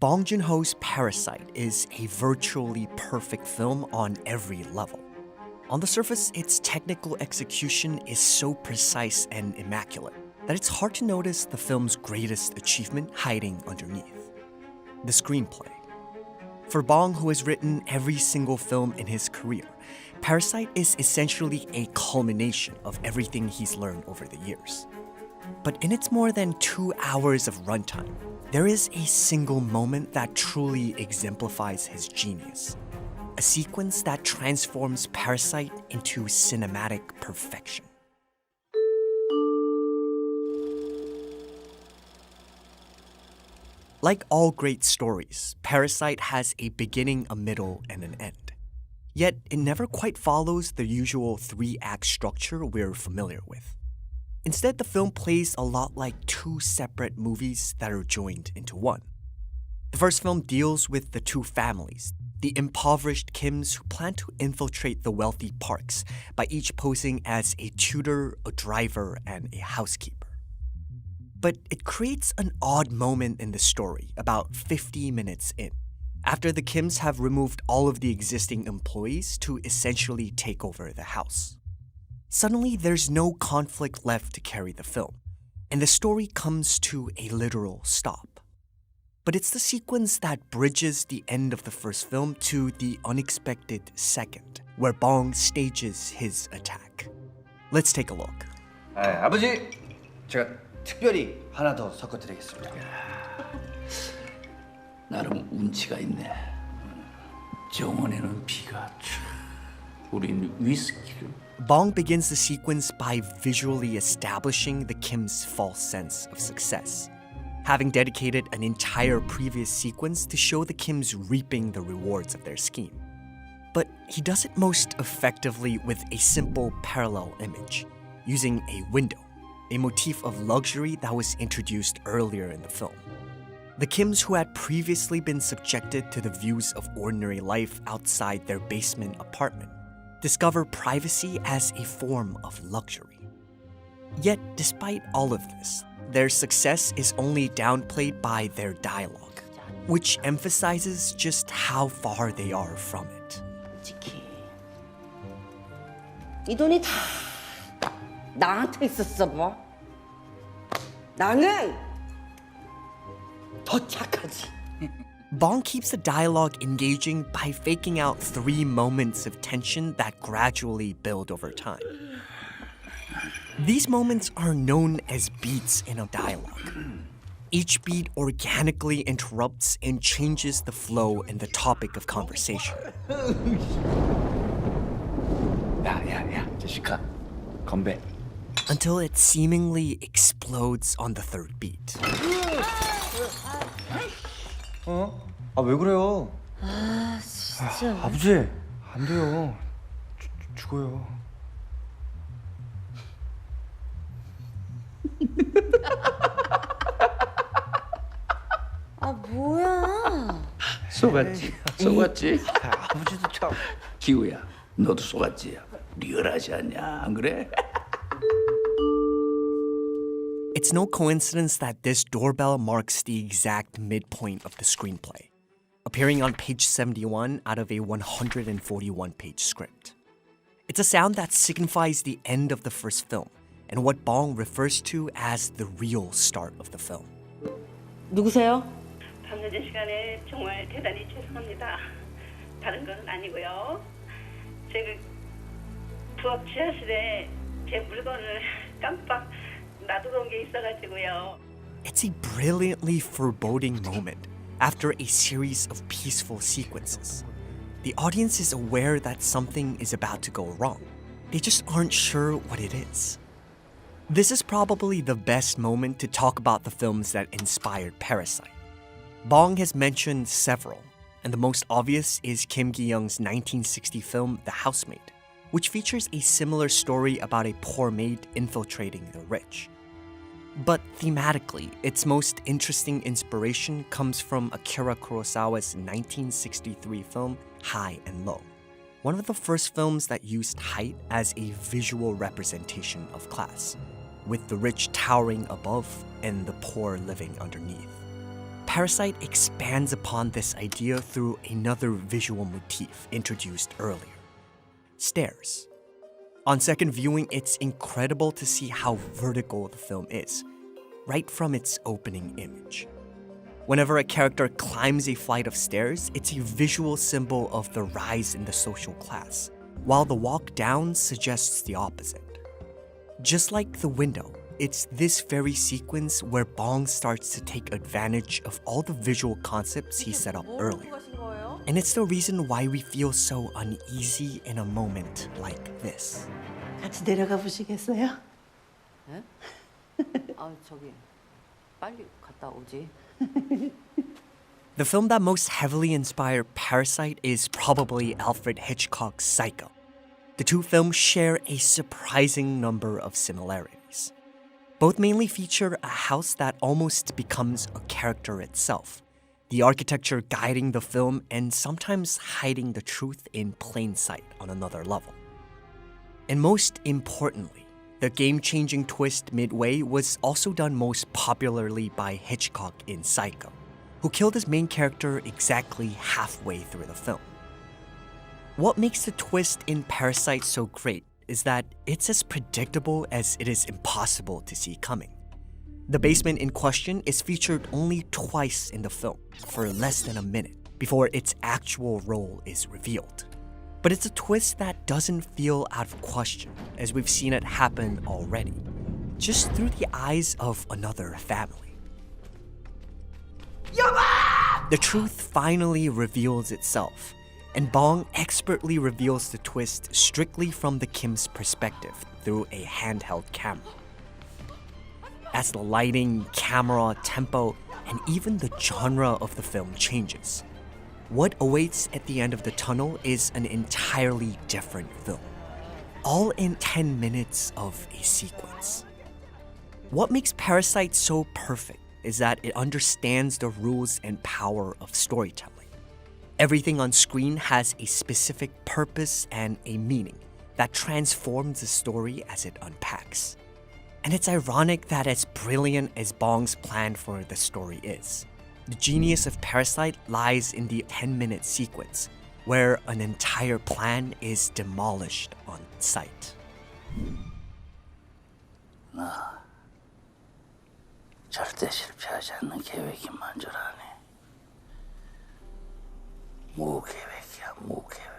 Bong Joon-ho's Parasite is a virtually perfect film on every level. On the surface, its technical execution is so precise and immaculate that it's hard to notice the film's greatest achievement hiding underneath: the screenplay. For Bong, who has written every single film in his career, Parasite is essentially a culmination of everything he's learned over the years. But in its more than 2 hours of runtime, there is a single moment that truly exemplifies his genius. A sequence that transforms Parasite into cinematic perfection. Like all great stories, Parasite has a beginning, a middle, and an end. Yet, it never quite follows the usual 3-act structure we're familiar with. Instead, the film plays a lot like 2 separate movies that are joined into one. The first film deals with the 2 families, the impoverished Kims who plan to infiltrate the wealthy Parks by each posing as a tutor, a driver, and a housekeeper. But it creates an odd moment in the story about 50 minutes in, after the Kims have removed all of the existing employees to essentially take over the house. Suddenly, there's no conflict left to carry the film, and the story comes to a literal stop. But it's the sequence that bridges the end of the first film to the unexpected second, where Bong stages his attack. Let's take a look. 아버지, 제가 특별히 하나 더 섞어드리겠습니다. 나름 운치가 있네. 정원에는 비가 우린 위스키를. Bong begins the sequence by visually establishing the Kims' false sense of success, having dedicated an entire previous sequence to show the Kims reaping the rewards of their scheme. But he does it most effectively with a simple parallel image, using a window, a motif of luxury that was introduced earlier in the film. The Kims, who had previously been subjected to the views of ordinary life outside their basement apartment, discover privacy as a form of luxury. Yet, despite all of this, their success is only downplayed by their dialogue, which emphasizes just how far they are from it. 솔직히 이 돈이 다 나한테 있었어 뭐? 나는 더 착하지. Bong keeps the dialogue engaging by faking out 3 moments of tension that gradually build over time. These moments are known as beats in a dialogue. Each beat organically interrupts and changes the flow and the topic of conversation. 야, 제시카, 건배. Until it seemingly explodes on the 3rd beat. 왜 그래요? 진짜. 아버지, 안 돼요. 죽어요. 뭐야? 속았지? 아버지도 참. 기우야, 너도 속았지? 리얼하지 않냐, 안 그래? It's no coincidence that this doorbell marks the exact midpoint of the screenplay, appearing on page 71 out of a 141-page script. It's a sound that signifies the end of the first film and what Bong refers to as the real start of the film. 누구세요? 밤늦은 시간에 정말 대단히 죄송합니다. 다른 건 아니고요. 제가 부엌 지하실에 제 물건을 깜빡 놔두고 온 게 있어가지고요. It's a brilliantly foreboding moment after a series of peaceful sequences. The audience is aware that something is about to go wrong. They just aren't sure what it is. This is probably the best moment to talk about the films that inspired Parasite. Bong has mentioned several, and the most obvious is Kim Ki-young's 1960 film The Housemaid, which features a similar story about a poor maid infiltrating the rich. But thematically, its most interesting inspiration comes from Akira Kurosawa's 1963 film High and Low, one of the first films that used height as a visual representation of class, with the rich towering above and the poor living underneath. Parasite expands upon this idea through another visual motif introduced earlier: stairs. On second viewing, it's incredible to see how vertical the film is, right from its opening image. Whenever a character climbs a flight of stairs, it's a visual symbol of the rise in the social class, while the walk down suggests the opposite. Just like the window, it's this very sequence where Bong starts to take advantage of all the visual concepts he set up earlier. And it's the reason why we feel so uneasy in a moment like this. 같이 내려가 보시겠어요? 네? 저기 빨리 갔다 오지. The film that most heavily inspired Parasite is probably Alfred Hitchcock's Psycho. The two films share a surprising number of similarities. Both mainly feature a house that almost becomes a character itself, the architecture guiding the film and sometimes hiding the truth in plain sight on another level. And most importantly, the game-changing twist midway was also done most popularly by Hitchcock in Psycho, who killed his main character exactly halfway through the film. What makes the twist in Parasite so great is that it's as predictable as it is impossible to see coming. The basement in question is featured only twice in the film, for less than a minute, before its actual role is revealed. But it's a twist that doesn't feel out of question, as we've seen it happen already, just through the eyes of another family. The truth finally reveals itself, and Bong expertly reveals the twist strictly from the Kim's perspective through a handheld camera. As the lighting, camera, tempo, and even the genre of the film changes, what awaits at the end of the tunnel is an entirely different film, all in 10 minutes of a sequence. What makes Parasite so perfect is that it understands the rules and power of storytelling. Everything on screen has a specific purpose and a meaning that transforms the story as it unpacks. And it's ironic that as brilliant as Bong's plan for the story is, the genius of Parasite lies in the 10-minute sequence, where an entire plan is demolished on sight. 나 절대 실패하지 않는 계획이 만족하네. 무계획이야, 무계획.